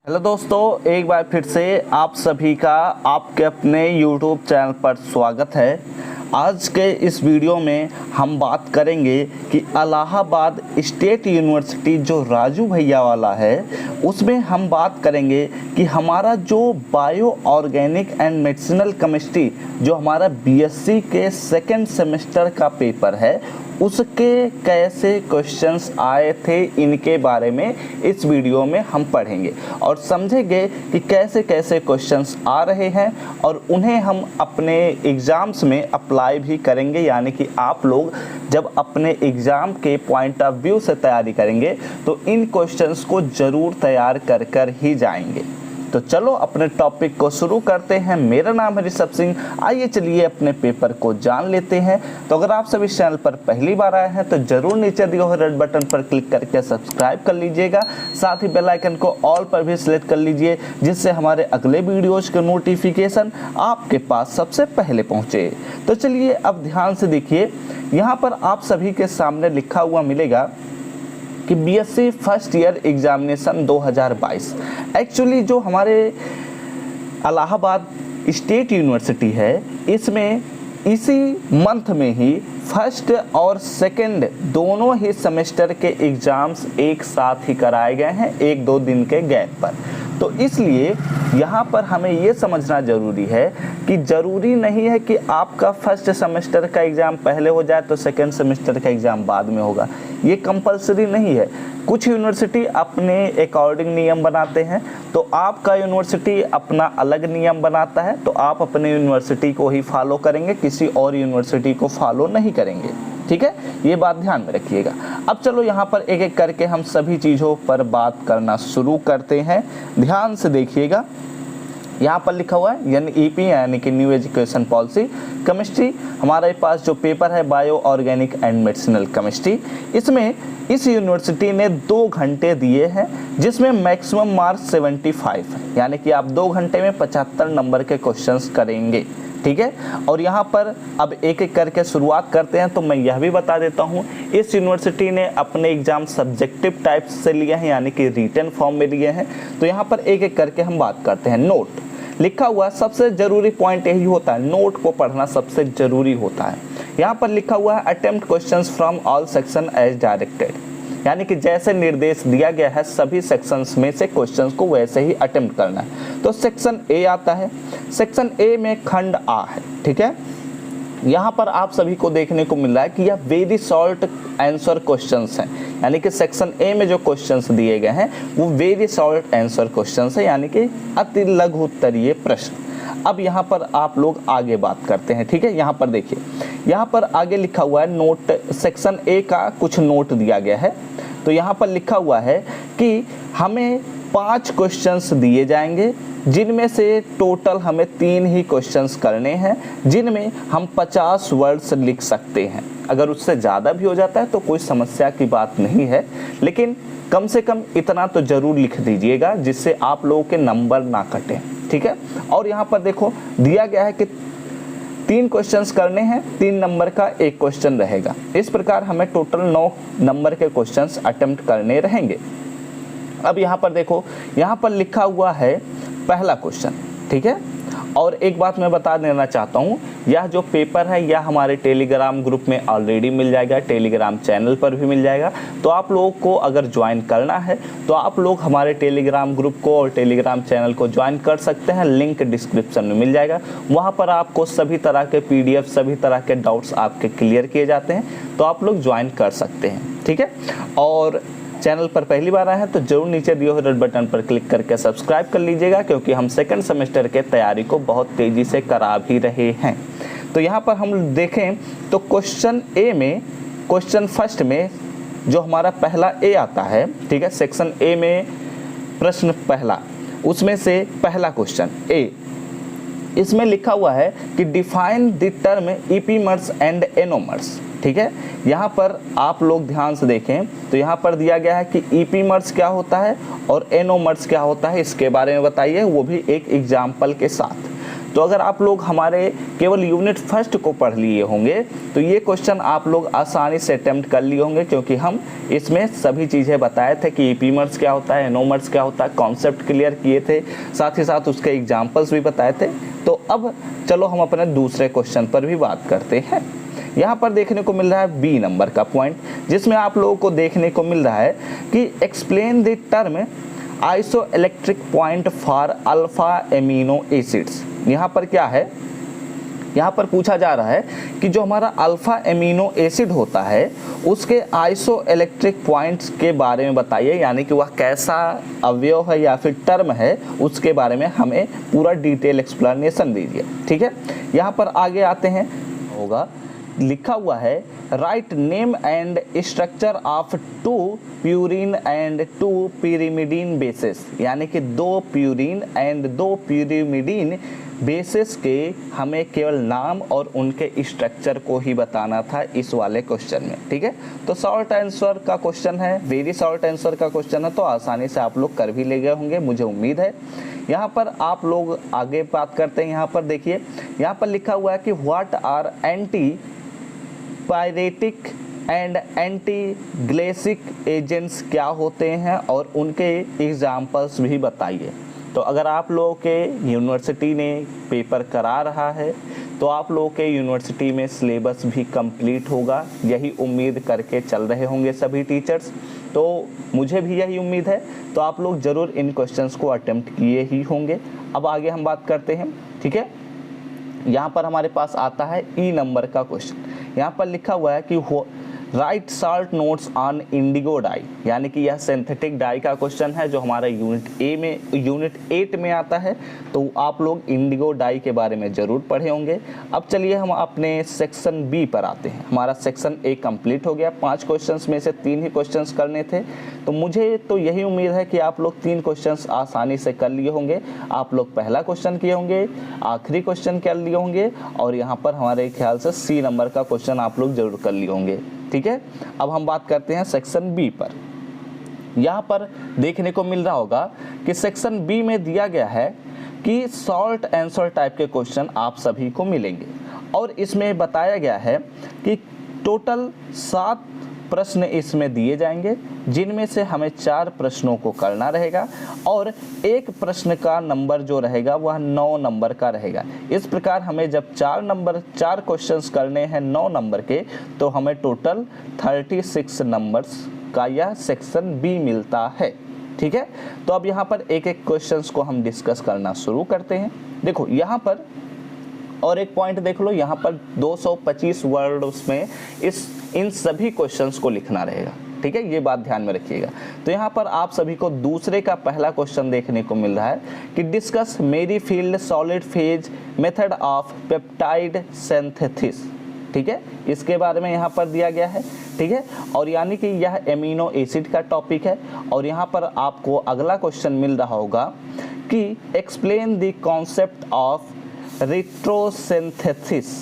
Hello दोस्तों, एक बार फिर से आप सभी का आपके अपने YouTube चैनल पर स्वागत है। आज के इस वीडियो में हम बात करेंगे कि इलाहाबाद स्टेट यूनिवर्सिटी जो राजू भैया वाला है उसमें हम बात करेंगे कि हमारा जो bio organic and medicinal chemistry जो हमारा बीएससी के सेकेंड सेमेस्टर का पेपर है उसके कैसे क्वेश्चंस आए थे, इनके बारे में इस वीडियो में हम पढ़ेंगे और समझेंगे कि कैसे कैसे क्वेश्चंस आ रहे हैं और उन्हें हम अपने एग्ज़ाम्स में अप्लाई भी करेंगे। यानी कि आप लोग जब अपने एग्ज़ाम के पॉइंट ऑफ व्यू से तैयारी करेंगे तो इन क्वेश्चंस को ज़रूर तैयार कर कर ही जाएंगे। तो चलो अपने टॉपिक को शुरू करते हैं। मेरा नाम है ऋषभ सिंह। आइए चलिए अपने पेपर को जान लेते हैं। तो अगर आप सभी चैनल पर पहली बार आए हैं तो जरूर नीचे दिए हुए रेड बटन पर क्लिक करके सब्सक्राइब कर लीजिएगा। साथ ही बेल आइकन को ऑल पर भी सिलेक्ट कर लीजिए जिससे हमारे अगले वीडियोज के नोटिफिकेशन आपके पास सबसे पहले पहुँचे। तो चलिए अब ध्यान से देखिए, यहाँ पर आप सभी के सामने लिखा हुआ मिलेगा कि BSc first year examination 2022। Actually जो हमारे इलाहाबाद स्टेट यूनिवर्सिटी है इसमें इसी मंथ में ही फर्स्ट और सेकंड दोनों ही सेमेस्टर के एग्ज़ाम्स एक साथ ही कराए गए हैं, 1-2 दिन के गैप पर। तो इसलिए यहाँ पर हमें ये समझना ज़रूरी है कि ज़रूरी नहीं है कि आपका फर्स्ट सेमेस्टर का एग्ज़ाम पहले हो जाए तो सेकंड सेमेस्टर का एग्ज़ाम बाद में होगा। ये कंपलसरी नहीं है। कुछ यूनिवर्सिटी अपने अकॉर्डिंग नियम बनाते हैं, तो आपका यूनिवर्सिटी अपना अलग नियम बनाता है, तो आप अपने यूनिवर्सिटी को ही फॉलो करेंगे, किसी और यूनिवर्सिटी को फॉलो नहीं करेंगे। ठीक है, ये बात ध्यान में रखिएगा। अब चलो यहाँ पर एक एक करके हम सभी चीज़ों पर बात करना शुरू करते हैं। ध्यान से देखिएगा, यहाँ पर लिखा हुआ है NEP यानी कि न्यू एजुकेशन पॉलिसी केमिस्ट्री। हमारे पास जो पेपर है bio organic and medicinal chemistry, इसमें इस यूनिवर्सिटी ने 2 घंटे दिए हैं जिसमें मैक्सिमम मार्क्स 75 है। यानी कि आप 2 घंटे में 75 नंबर के क्वेश्चंस करेंगे। ठीक है, और यहाँ पर अब एक एक करके शुरुआत करते हैं। तो मैं यह भी बता देता हूँ, इस यूनिवर्सिटी ने अपने एग्जाम सब्जेक्टिव टाइप से लिए हैं यानी कि रिटन फॉर्म में लिए हैं। तो यहाँ पर एक एक करके हम बात करते हैं। नोट लिखा हुआ, सबसे ज़रूरी पॉइंट यही होता है, नोट को पढ़ना सबसे ज़रूरी होता है। यहाँ पर लिखा हुआ है attempt questions from all section as directed, यानी कि जैसे निर्देश दिया गया है सभी सेक्शंस में से क्वेश्चंस को वैसे ही अटेम्प्ट करना है। तो सेक्शन ए आता है, सेक्शन ए में खंड आ है। ठीक है, यहाँ पर आप सभी को देखने को मिल रहा है कि यह वेरी शॉर्ट आंसर क्वेश्चंस हैं, यानी कि सेक्शन ए में जो क्वेश्चंस दिए गए हैं वो वेरी शॉर्ट आंसर क्वेश्चंस है, यानी कि अति लघु उत्तरीय प्रश्न। अब यहाँ पर आप लोग आगे बात करते हैं। ठीक है, यहाँ पर देखिए, यहाँ पर आगे लिखा हुआ है नोट, सेक्शन ए का कुछ नोट दिया गया है। तो यहाँ पर लिखा हुआ है कि हमें 5 क्वेश्चंस दिए जाएंगे जिनमें से टोटल हमें 3 ही क्वेश्चंस करने हैं जिनमें हम 50 वर्ड्स लिख सकते हैं। अगर उससे ज़्यादा भी हो जाता है तो कोई समस्या की बात नहीं है, लेकिन कम से कम इतना तो ज़रूर लिख दीजिएगा जिससे आप लोगों के नंबर ना कटें। ठीक है, और यहाँ पर देखो दिया गया है कि 3 क्वेश्चंस करने हैं, 3 नंबर का 1 क्वेश्चन रहेगा। इस प्रकार हमें टोटल 9 नंबर के क्वेश्चंस अटेम्प्ट करने रहेंगे। अब यहाँ पर देखो, यहाँ पर लिखा हुआ है पहला क्वेश्चन। ठीक है, और एक बात मैं बता देना चाहता हूँ, यह जो पेपर है यह हमारे टेलीग्राम ग्रुप में ऑलरेडी मिल जाएगा, टेलीग्राम चैनल पर भी मिल जाएगा। तो आप लोगों को अगर ज्वाइन करना है तो आप लोग हमारे टेलीग्राम ग्रुप को और टेलीग्राम चैनल को ज्वाइन कर सकते हैं। लिंक डिस्क्रिप्शन में मिल जाएगा। वहाँ पर आपको सभी तरह के PDF, सभी तरह के डाउट्स आपके क्लियर किए जाते हैं, तो आप लोग ज्वाइन कर सकते हैं। ठीक है, और चैनल पर पहली बार आए हैं तो जरूर नीचे दिए हुए रेड बटन पर क्लिक करके सब्सक्राइब कर लीजिएगा, क्योंकि हम सेकंड सेमेस्टर के तैयारी को बहुत तेज़ी से करा भी रहे हैं। तो यहाँ पर हम देखें तो क्वेश्चन ए में, क्वेश्चन फर्स्ट में जो हमारा पहला ए आता है, ठीक है, सेक्शन ए में प्रश्न पहला, उसमें से पहला क्वेश्चन ए, इसमें लिखा हुआ है कि define the term epimers and anomers. ठीक है, यहाँ पर आप लोग ध्यान से देखें तो यहाँ पर दिया गया है कि ईपीमर्स क्या होता है और एनोमर्स क्या होता है, इसके बारे में बताइए, वो भी एक एग्जाम्पल के साथ। तो अगर आप लोग हमारे केवल यूनिट फर्स्ट को पढ़ लिए होंगे तो ये क्वेश्चन आप लोग आसानी से अटेम्प्ट कर लिए होंगे, क्योंकि हम इसमें सभी चीज़ें बताए थे कि ईपीमर्स क्या होता है, एनोमर्स क्या होता है, कॉन्सेप्ट क्लियर किए थे, साथ ही साथ उसके एग्जाम्पल्स भी बताए थे। तो अब चलो हम अपने दूसरे क्वेश्चन पर भी बात करते हैं। यहाँ पर देखने को मिल रहा है बी नंबर का पॉइंट, जिसमें आप लोगों को देखने को मिल रहा है कि explain the term isoelectric point for alpha amino acids. यहाँ पर क्या है, यहाँ पर पूछा जा रहा है कि जो हमारा अल्फा एमिनो एसिड होता है उसके आइसोइलेक्ट्रिक पॉइंट्स के बारे में बताइए, यानी कि वह कैसा अवयव है या फिर टर्म है उसके बारे में हमें पूरा डिटेल एक्सप्लेनेशन दीजिए। ठीक है, यहाँ पर आगे आते हैं, होगा लिखा हुआ है write name and structure of 2 purine and 2 pyrimidine basis, यानी कि 2 प्यूरिन एंड 2 pyrimidine बेसिस के हमें केवल नाम और उनके स्ट्रक्चर को ही बताना था इस वाले क्वेश्चन में। ठीक है, तो शॉर्ट आंसर का क्वेश्चन है, वेरी शॉर्ट आंसर का क्वेश्चन है, तो आसानी से आप लोग कर भी ले गए होंगे, मुझे उम्मीद है। यहाँ पर आप लोग आगे बात करते हैं। यहाँ पर देखिए, यहाँ पर लिखा हुआ है कि what are antipyretic and antiglycaemic agents क्या होते हैं और उनके एग्जाम्पल्स भी बताइए। तो अगर आप लोगों के यूनिवर्सिटी ने पेपर करा रहा है तो आप लोगों के यूनिवर्सिटी में सिलेबस भी कंप्लीट होगा, यही उम्मीद करके चल रहे होंगे सभी टीचर्स, तो मुझे भी यही उम्मीद है। तो आप लोग ज़रूर इन क्वेश्चंस को अटेम्प्ट किए ही होंगे। अब आगे हम बात करते हैं। ठीक है, यहाँ पर हमारे पास आता है ई नंबर का क्वेश्चन। यहाँ पर लिखा हुआ है कि right salt notes on Indigo die, यानी कि यह सिंथेटिक डाई का क्वेश्चन है जो हमारा यूनिट 8 में आता है। तो आप लोग इंडिगो डाई के बारे में ज़रूर पढ़े होंगे। अब चलिए हम अपने सेक्शन बी पर आते हैं। हमारा सेक्शन ए कंप्लीट हो गया, 5 क्वेश्चंस में से 3 ही क्वेश्चंस करने थे। तो मुझे तो यही उम्मीद है कि आप लोग 3 क्वेश्चंस आसानी से कर लिए होंगे। आप लोग पहला क्वेश्चन किए होंगे, आखिरी क्वेश्चन कर लिए होंगे, और यहाँ पर हमारे ख्याल से सी नंबर का क्वेश्चन आप लोग जरूर कर लिए होंगे। ठीक है, अब हम बात करते हैं सेक्शन बी पर। यहाँ पर देखने को मिल रहा होगा कि सेक्शन बी में दिया गया है कि शॉर्ट आंसर टाइप के क्वेश्चन आप सभी को मिलेंगे, और इसमें बताया गया है कि टोटल 7 प्रश्न इसमें दिए जाएंगे, जिनमें से हमें 4 प्रश्नों को करना रहेगा और एक प्रश्न का नंबर जो रहेगा वह 9 नंबर का रहेगा। इस प्रकार हमें जब 4 क्वेश्चंस करने हैं 9 नंबर के, तो हमें टोटल 36 नंबर्स का यह सेक्शन बी मिलता है। ठीक है, तो अब यहाँ पर एक एक क्वेश्चंस को हम डिस्कस करना शुरू करते हैं। देखो यहाँ पर और एक पॉइंट देख लो, यहाँ पर 225 वर्ड्स में इन सभी क्वेश्चंस को लिखना रहेगा। ठीक है, ये बात ध्यान में रखिएगा। तो यहाँ पर आप सभी को दूसरे का पहला क्वेश्चन देखने को मिल रहा है कि discuss Merrifield solid phase method of peptide synthesis. ठीक है, इसके बारे में यहाँ पर दिया गया है। ठीक है, और यानी कि यह एमिनो एसिड का टॉपिक है। और यहाँ पर आपको अगला क्वेश्चन मिल रहा होगा कि एक्सप्लेन द कॉन्सेप्ट ऑफ रिट्रोसिंथेसिस।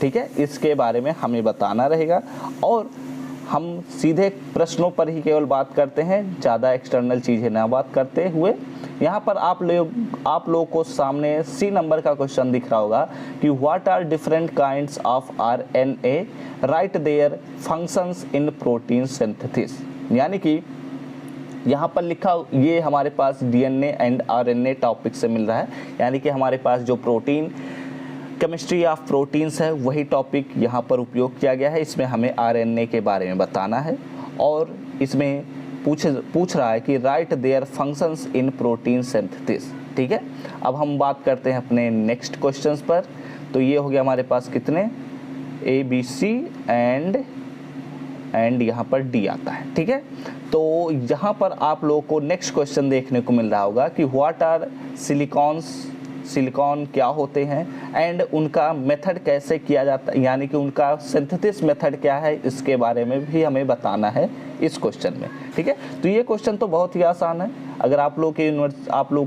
ठीक है, इसके बारे में हमें बताना रहेगा, और हम सीधे प्रश्नों पर ही केवल बात करते हैं, ज़्यादा एक्सटर्नल चीज़ें ना बात करते हुए। यहाँ पर आप लोगों को सामने सी नंबर का क्वेश्चन दिख रहा होगा कि what are different kinds of RNA, write their functions in protein synthesis. यानी कि यहाँ पर लिखा, ये हमारे पास DNA एंड RNA टॉपिक से मिल रहा है, यानी कि हमारे पास जो प्रोटीन केमिस्ट्री ऑफ प्रोटीन्स है वही टॉपिक यहाँ पर उपयोग किया गया है। इसमें हमें RNA के बारे में बताना है, और इसमें पूछ रहा है कि right their functions in protein synthesis. ठीक है, अब हम बात करते हैं अपने नेक्स्ट क्वेश्चंस पर। तो ये हो गया हमारे पास कितने, ABC एंड यहाँ पर D आता है। ठीक है, तो यहाँ पर आप लोगों को नेक्स्ट क्वेश्चन देखने को मिल रहा होगा कि व्हाट आर सिलिकॉन क्या होते हैं एंड उनका मेथड कैसे किया जाता है, यानी कि उनका सिंथेसिस मेथड क्या है, इसके बारे में भी हमें बताना है इस क्वेश्चन में। ठीक है, तो ये क्वेश्चन तो बहुत ही आसान है। अगर आप लोग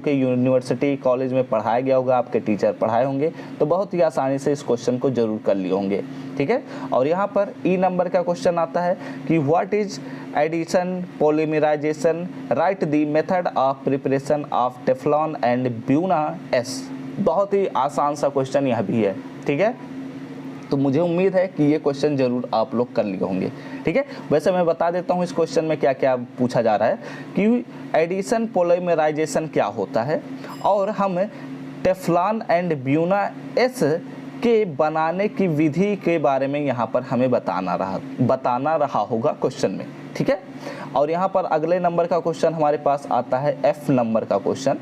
के यूनिवर्सिटी कॉलेज में पढ़ाया गया होगा, आपके टीचर पढ़ाए होंगे, तो बहुत ही आसानी से इस क्वेश्चन को जरूर कर लिए होंगे। ठीक है, और यहाँ पर ई नंबर का क्वेश्चन आता है कि what is addition polymerisation, write the method of preparation of Teflon and buna S. बहुत ही आसान सा क्वेश्चन यह भी है, ठीक है। तो मुझे उम्मीद है कि ये क्वेश्चन जरूर आप लोग कर लिए होंगे, ठीक है। वैसे मैं बता देता हूँ इस क्वेश्चन में क्या क्या पूछा जा रहा है कि एडिशन पॉलीमराइजेशन क्या होता है, और हम टेफ्लॉन एंड ब्यूना एस के बनाने की विधि के बारे में यहाँ पर हमें बताना रहा होगा क्वेश्चन में, ठीक है। और यहाँ पर अगले नंबर का क्वेश्चन हमारे पास आता है F नंबर का question,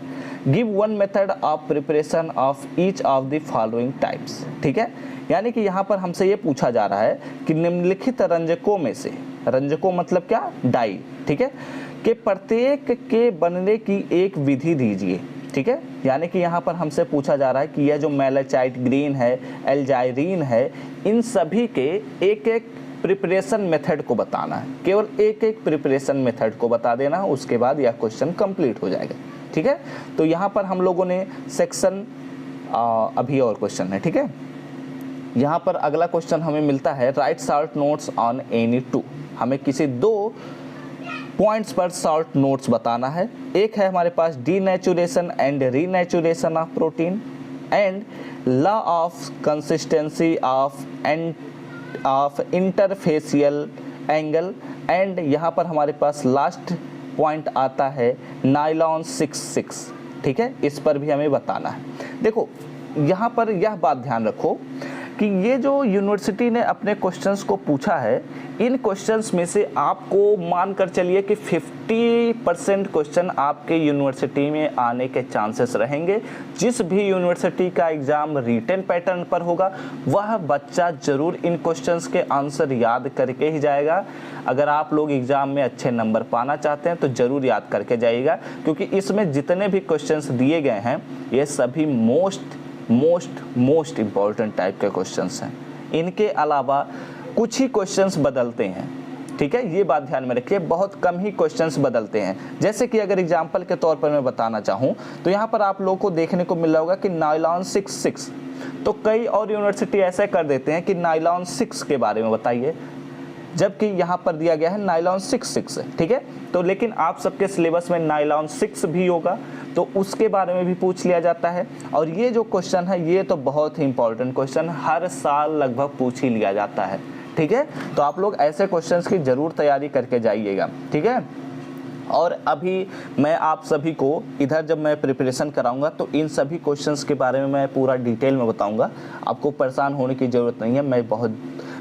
give one method of preparation of each of the following types, ठीक है। यानी कि यहाँ पर हमसे ये पूछा जा रहा है कि निम्नलिखित रंजकों में से, रंजकों मतलब क्या, डाई, ठीक है, के प्रत्येक के बनने की एक विधि दीजिए, ठीक है। यानी कि यहाँ पर हमसे पूछा जा रहा है कि यह जो मैलाचाइट ग्रीन है, एल्जाइरीन है, इन सभी के एक एक प्रिपरेशन मेथड को बताना है, केवल एक एक प्रिपरेशन मेथड को बता देना, उसके बाद यह क्वेश्चन कंप्लीट हो जाएगा, ठीक है। तो यहाँ पर हम लोगों ने सेक्शन अभी और क्वेश्चन है, ठीक है। यहाँ पर अगला क्वेश्चन हमें मिलता है right short notes on any two, हमें किसी 2 पॉइंट्स पर शॉर्ट नोट्स बताना है। एक है हमारे पास denaturation and renaturation of protein and law of consistency of interfacial angle, and यहाँ पर हमारे पास लास्ट पॉइंट आता है नायलॉन 66, ठीक है। इस पर भी हमें बताना है। देखो यहाँ पर यह बात ध्यान रखो कि ये जो यूनिवर्सिटी ने अपने क्वेश्चंस को पूछा है, इन क्वेश्चंस में से आपको मानकर चलिए कि 50% क्वेश्चन आपके यूनिवर्सिटी में आने के चांसेस रहेंगे। जिस भी यूनिवर्सिटी का एग्ज़ाम रिटन पैटर्न पर होगा, वह बच्चा ज़रूर इन क्वेश्चंस के आंसर याद करके ही जाएगा। अगर आप लोग एग्ज़ाम में अच्छे नंबर पाना चाहते हैं तो ज़रूर याद करके जाइएगा, क्योंकि इसमें जितने भी क्वेश्चंस दिए गए हैं ये सभी मोस्ट इम्पॉर्टेंट टाइप के क्वेश्चंस हैं। इनके अलावा कुछ ही क्वेश्चंस बदलते हैं, ठीक है, ये बात ध्यान में रखिए, बहुत कम ही क्वेश्चंस बदलते हैं। जैसे कि अगर एग्जांपल के तौर पर मैं बताना चाहूँ तो यहाँ पर आप लोगों को देखने को मिल रहा होगा कि नायलॉन 66, तो कई और यूनिवर्सिटी ऐसे कर देते हैं कि नायलॉन 6 के बारे में बताइए, जबकि यहाँ पर दिया गया है नायलॉन 66, ठीक है। तो लेकिन आप सबके सिलेबस में नायलॉन 6 भी होगा, तो उसके बारे में भी पूछ लिया जाता है। और ये जो क्वेश्चन है ये तो बहुत ही इंपॉर्टेंट क्वेश्चन, हर साल लगभग पूछ ही लिया जाता है, ठीक है। तो आप लोग ऐसे क्वेश्चंस की ज़रूर तैयारी करके जाइएगा, ठीक है। और अभी मैं आप सभी को इधर जब मैं प्रिपरेशन कराऊंगा तो इन सभी क्वेश्चंस के बारे में मैं पूरा डिटेल में बताऊंगा, आपको परेशान होने की ज़रूरत नहीं है।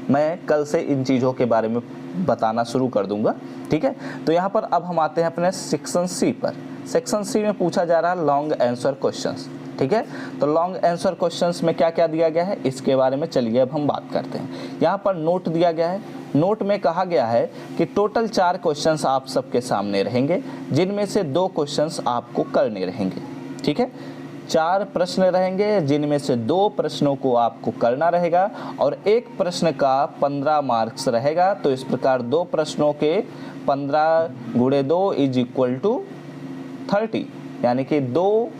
मैं कल से इन चीज़ों के बारे में बताना शुरू कर दूंगा, ठीक है। तो यहाँ पर अब हम आते हैं अपने सेक्शन सी पर। सेक्शन सी में पूछा जा रहा है लॉन्ग आंसर क्वेश्चंस, ठीक है। तो लॉन्ग आंसर क्वेश्चंस में क्या क्या दिया गया है इसके बारे में चलिए अब हम बात करते हैं। यहाँ पर नोट दिया गया है, नोट में कहा गया है कि टोटल 4 क्वेश्चंस आप सबके सामने रहेंगे, जिनमें से 2 क्वेश्चंस आपको करने रहेंगे, ठीक है। 4 प्रश्न रहेंगे, जिनमें से 2 प्रश्नों को आपको करना रहेगा और 1 प्रश्न का 15 मार्क्स रहेगा। तो इस प्रकार 2 प्रश्नों के 15 × 2 = 30, यानी कि 2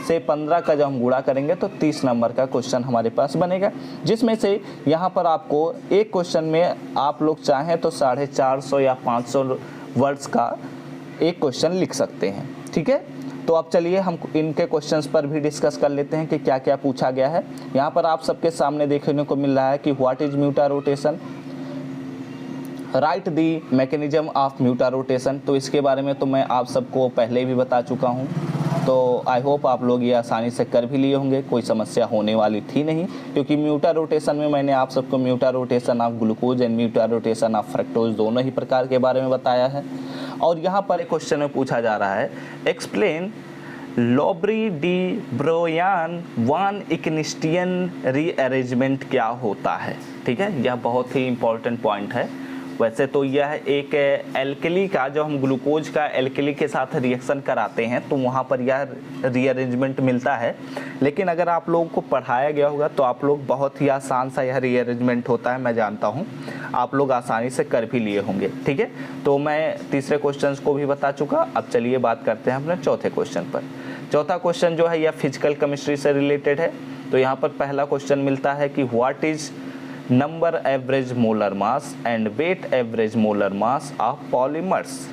से 15 का जब हम गुणा करेंगे तो 30 नंबर का क्वेश्चन हमारे पास बनेगा, जिसमें से यहाँ पर आपको एक क्वेश्चन में आप लोग चाहें तो 450 या 500 वर्ड्स का एक क्वेश्चन लिख सकते हैं, ठीक है। तो अब चलिए हम इनके क्वेश्चंस पर भी डिस्कस कर लेते हैं कि क्या क्या पूछा गया है। यहाँ पर आप सबके सामने देखने को मिल रहा है कि what is mutarotation, right the mechanism of mutarotation. तो इसके बारे में तो मैं आप सबको पहले भी बता चुका हूँ, तो आई होप आप लोग ये आसानी से कर भी लिए होंगे, कोई समस्या होने वाली थी नहीं, क्योंकि म्यूटा रोटेशन में मैंने आप सबको mutarotation of glucose and mutarotation of fructose दोनों ही प्रकार के बारे में बताया है। और यहाँ पर एक क्वेश्चन में पूछा जा रहा है एक्सप्लेन लोब्री डी ब्रोयान वन इग्निस्टियन रीअरेंजमेंट क्या होता है, ठीक है। यह बहुत ही इंपॉर्टेंट पॉइंट है। वैसे तो यह एक एल्कली का, जो हम ग्लूकोज का एल्कली के साथ रिएक्शन कराते हैं तो वहाँ पर यह रीअरेंजमेंट मिलता है, लेकिन अगर आप लोगों को पढ़ाया गया होगा तो आप लोग बहुत ही आसान सा यह रीअरेंजमेंट होता है, मैं जानता हूँ आप लोग आसानी से कर भी लिए होंगे, ठीक है। तो मैं तीसरे क्वेश्चन को भी बता चुका। अब चलिए बात करते हैं अपने चौथे क्वेश्चन पर। चौथा क्वेश्चन जो है यह फिजिकल केमिस्ट्री से रिलेटेड है। तो यहाँ पर पहला क्वेश्चन मिलता है कि what is number average molar mass and weight average molar mass of polymers,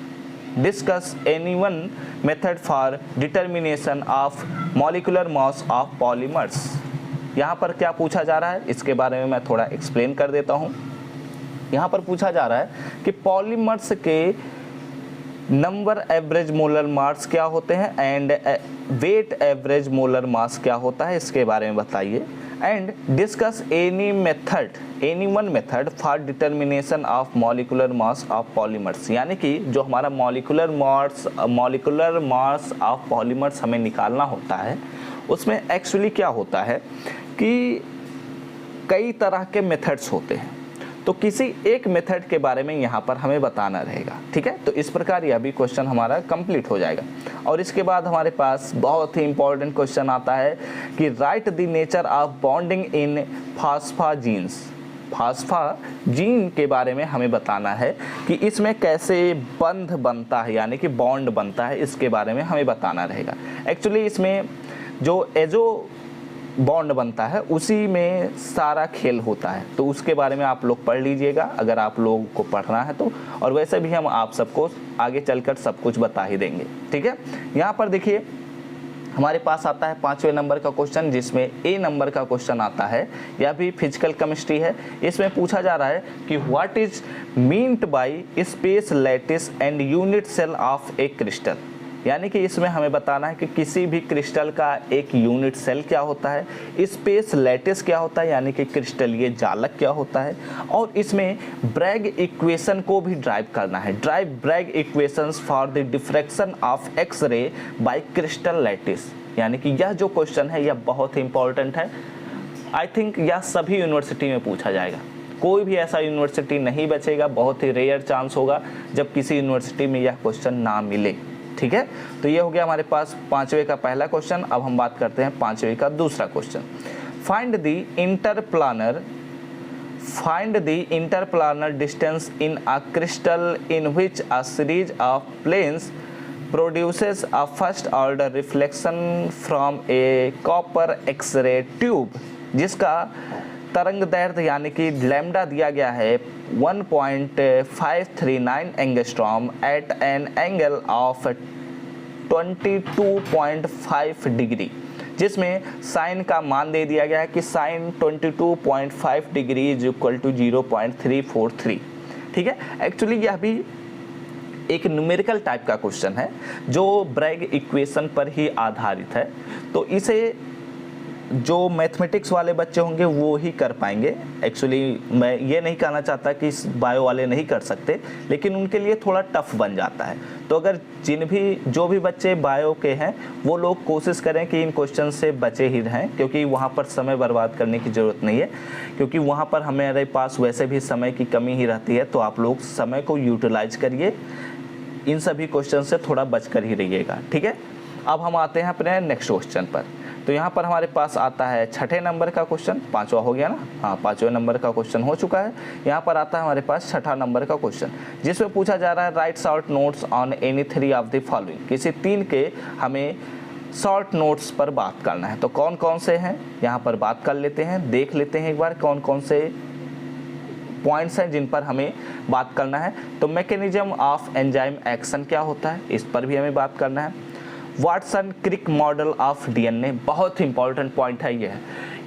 discuss any one method for determination of molecular mass of polymers. यहाँ पर क्या पूछा जा रहा है इसके बारे में मैं थोड़ा एक्सप्लेन कर देता हूँ। यहाँ पर पूछा जा रहा है कि पॉलीमर्स के नंबर एवरेज मोलर मास क्या होते हैं and weight average molar mass क्या होता है, इसके बारे में बताइए। And discuss any one method for determination of molecular mass of polymers. यानी कि जो हमारा मॉलिक्यूलर मास ऑफ पॉलीमर्स हमें निकालना होता है, उसमें एक्चुअली क्या होता है कि कई तरह के मेथड्स होते हैं, तो किसी एक मेथड के बारे में यहाँ पर हमें बताना रहेगा। ठीक है, तो इस प्रकार यह भी क्वेश्चन हमारा कंप्लीट हो जाएगा। और इसके बाद हमारे पास बहुत ही इंपॉर्टेंट क्वेश्चन आता है कि write the nature of bonding in phosphazenes. Phosphazene के बारे में हमें बताना है कि इसमें कैसे बंध बनता है, यानी कि बॉन्ड बनता है, इसके बारे में हमें बताना रहेगा। एक्चुअली इसमें जो एजो बॉन्ड बनता है उसी में सारा खेल होता है, तो उसके बारे में आप लोग पढ़ लीजिएगा अगर आप लोगों को पढ़ना है तो। और वैसे भी हम आप सबको आगे चलकर सब कुछ बता ही देंगे। ठीक है, यहाँ पर देखिए हमारे पास आता है 5वें नंबर का क्वेश्चन, जिसमें ए नंबर का क्वेश्चन आता है। यह भी फिजिकल केमिस्ट्री है। इसमें पूछा जा रहा है कि what is meant by space lattice and unit cell of a crystal. यानी कि इसमें हमें बताना है कि किसी भी क्रिस्टल का एक यूनिट सेल क्या होता है, स्पेस लैटिस क्या होता है यानी कि क्रिस्टलीय जालक क्या होता है, और इसमें ब्रैग इक्वेशन को भी ड्राइव करना है। Derive Bragg equations for the diffraction of X ray by crystal lattice. यानी कि यह जो क्वेश्चन है यह बहुत ही इंपॉर्टेंट है। आई थिंक यह सभी यूनिवर्सिटी में पूछा जाएगा, कोई भी ऐसा यूनिवर्सिटी नहीं बचेगा, बहुत ही रेयर चांस होगा जब किसी यूनिवर्सिटी में यह क्वेश्चन ना मिले। ठीक है, तो ये हो गया हमारे पास 5वें का पहला क्वेश्चन। अब हम बात करते हैं 5वें का दूसरा question. Find the interplanar distance in a crystal in which a series of planes produces a first order reflection from a copper x ray tube, जिसका तरंग दैर्ध्य यानी कि लैम्डा दिया गया है 1.539 angstrom at an angle of 22.5 degree, जिसमें sine का मान दे दिया गया है कि sine 22.5 degree is equal to 0.343। ठीक है, एक्चुअली यह भी एक न्यूमेरिकल टाइप का क्वेश्चन है जो ब्रैग इक्वेशन पर ही आधारित है, तो इसे जो मैथमेटिक्स वाले बच्चे होंगे वो ही कर पाएंगे। एक्चुअली मैं ये नहीं कहना चाहता कि बायो वाले नहीं कर सकते, लेकिन उनके लिए थोड़ा टफ बन जाता है। तो अगर जो भी बच्चे बायो के हैं वो लोग कोशिश करें कि इन क्वेश्चन से बचे ही रहें, क्योंकि वहाँ पर समय बर्बाद करने की ज़रूरत नहीं है, क्योंकि वहाँ पर हमारे पास वैसे भी समय की कमी ही रहती है। तो आप लोग समय को यूटिलाइज करिए, इन सभी क्वेश्चन से थोड़ा बच कर ही रहिएगा। ठीक है, अब हम आते हैं अपने नेक्स्ट क्वेश्चन पर। तो यहाँ पर हमारे पास आता है 6ठे नंबर का क्वेश्चन, 5वां हो गया ना, हाँ 5वें नंबर का क्वेश्चन हो चुका है। यहाँ पर आता है हमारे पास 6ठा नंबर का क्वेश्चन, जिसमें पूछा जा रहा है right short notes on any 3 of the following. किसी 3 के हमें शॉर्ट नोट्स पर बात करना है, तो कौन कौन से हैं यहाँ पर बात कर लेते हैं, देख लेते हैं एक बार कौन कौन से पॉइंट्स हैं जिन पर हमें बात करना है। तो मैकेनिज्म ऑफ एंजाइम एक्शन क्या होता है, इस पर भी हमें बात करना है। Watson Crick model of DNA, बहुत ही इंपॉर्टेंट पॉइंट है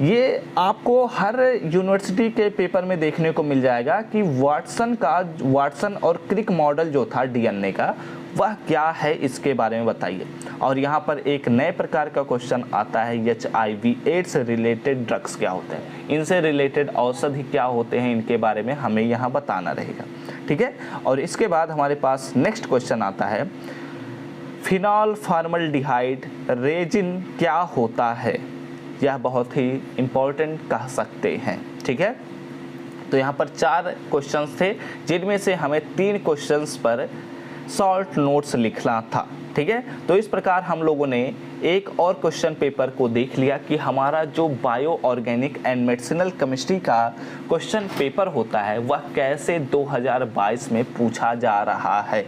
ये आपको हर यूनिवर्सिटी के पेपर में देखने को मिल जाएगा कि वाटसन और क्रिक मॉडल जो था डीएनए का वह क्या है, इसके बारे में बताइए। और यहाँ पर एक नए प्रकार का क्वेश्चन आता है HIV एड्स रिलेटेड ड्रग्स क्या होते हैं, इनसे रिलेटेड औषधि क्या होते हैं, इनके बारे में हमें यहाँ बताना रहेगा। ठीक है, और इसके बाद हमारे पास नेक्स्ट क्वेश्चन आता है फिनॉल फॉर्मल्डिहाइड रेजिन क्या होता है, यह बहुत ही इम्पोर्टेंट कह सकते हैं। ठीक है, तो यहाँ पर 4 क्वेश्चंस थे जिनमें से हमें 3 क्वेश्चंस पर शॉर्ट नोट्स लिखना था। ठीक है, तो इस प्रकार हम लोगों ने एक और क्वेश्चन पेपर को देख लिया कि हमारा जो bio organic and medicinal chemistry का क्वेश्चन पेपर होता है वह कैसे 2022 में पूछा जा रहा है।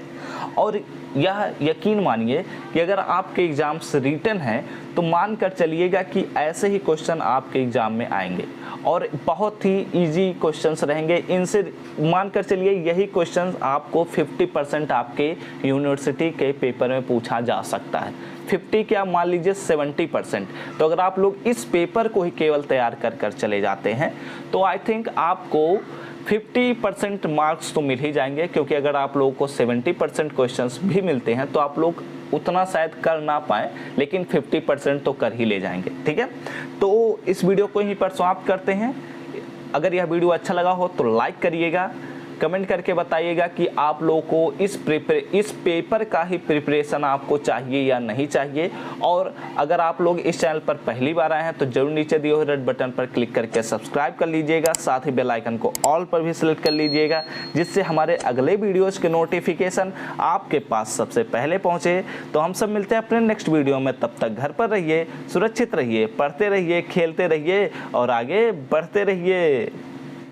और यह यकीन मानिए कि अगर आपके एग्ज़ाम्स रिटन हैं तो मान कर चलिएगा कि ऐसे ही क्वेश्चन आपके एग्ज़ाम में आएंगे और बहुत ही इजी क्वेश्चंस रहेंगे। इनसे मान कर चलिए यही क्वेश्चंस आपको 50% आपके यूनिवर्सिटी के पेपर में पूछा जा सकता है। 50 क्या, मान लीजिए 70%। तो अगर आप लोग इस पेपर को ही केवल तैयार कर चले जाते हैं तो आई थिंक आपको 50% मार्क्स तो मिल ही जाएंगे, क्योंकि अगर आप लोगों को 70% क्वेश्चंस भी मिलते हैं तो आप लोग उतना शायद कर ना पाए, लेकिन 50% तो कर ही ले जाएंगे। ठीक है, तो इस वीडियो को यहीं पर समाप्त करते हैं। अगर यह वीडियो अच्छा लगा हो तो लाइक करिएगा, कमेंट करके बताइएगा कि आप लोगों को इस पेपर का ही प्रिपरेशन आपको चाहिए या नहीं चाहिए। और अगर आप लोग इस चैनल पर पहली बार आए हैं तो जरूर नीचे दिए हुए रेड बटन पर क्लिक करके सब्सक्राइब कर लीजिएगा, साथ ही बेल आइकन को ऑल पर भी सिलेक्ट कर लीजिएगा, जिससे हमारे अगले वीडियोज़ के नोटिफिकेशन आपके पास सबसे पहले पहुँचे। तो हम सब मिलते हैं अपने नेक्स्ट वीडियो में, तब तक घर पर रहिए, सुरक्षित रहिए, पढ़ते रहिए, खेलते रहिए और आगे बढ़ते रहिए।